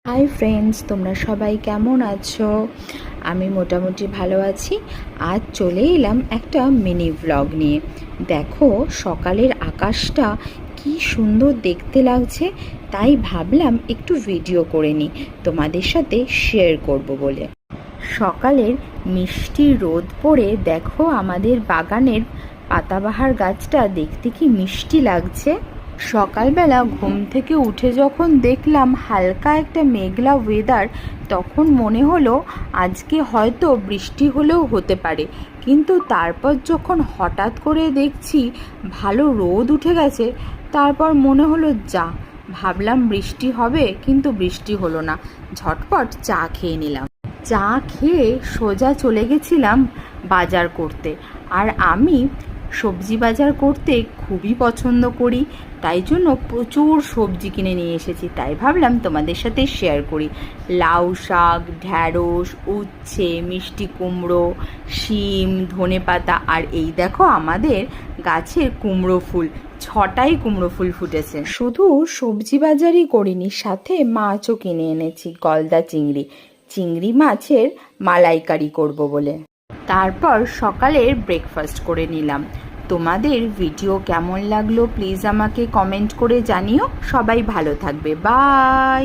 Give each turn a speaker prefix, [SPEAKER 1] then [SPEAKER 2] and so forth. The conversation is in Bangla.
[SPEAKER 1] হাই ফ্রেন্ডস, তোমরা সবাই কেমন আছো? আমি মোটামুটি ভালো আছি। আজ চলে এলাম একটা মিনি ভ্লগ নিয়ে। দেখো সকালের আকাশটা কি সুন্দর দেখতে লাগছে, তাই ভাবলাম একটু ভিডিও করে নিই, তোমাদের সাথে শেয়ার করব বলে। সকালের মিষ্টি রোদ পড়ে দেখো আমাদের বাগানের পাতাবাহার গাছটা দেখতে কি মিষ্টি লাগছে। সকালবেলা ঘুম থেকে উঠে যখন দেখলাম হালকা একটা মেঘলা ওয়েদার, তখন মনে হলো আজকে হয়তো বৃষ্টি হলেও হতে পারে। কিন্তু তারপর যখন হঠাৎ করে দেখছি ভালো রোদ উঠে গেছে, তারপর মনে হলো ভাবলাম বৃষ্টি হবে, কিন্তু বৃষ্টি হলো না। ঝটপট চা খেয়ে নিলাম। চা খেয়ে সোজা চলে গেছিলাম বাজার করতে। আর আমি সবজি বাজার করতে খুবই পছন্দ করি, তাই জন্য প্রচুর সবজি কিনে নিয়ে এসেছি। তাই ভাবলাম তোমাদের সাথে শেয়ার করি। লাউ শাক, ঢ্যাঁড়স, উচ্ছে, মিষ্টি কুমড়ো, শিম, ধনেপাতা, আর এই দেখো আমাদের গাছের কুমড়ো ফুল। 6টাই কুমড়ো ফুল ফুটেছে। শুধু সবজি বাজারই করিনি, সাথে মাছও কিনে এনেছি, গলদা চিংড়ি। চিংড়ি মাছের মালাইকারি করব বলে। তারপর সকালের ব্রেকফাস্ট করে নিলাম। তোমাদের ভিডিও কেমন লাগলো প্লিজ আমাকে কমেন্ট করে জানিও। সবাই ভালো থাকবে, বাই।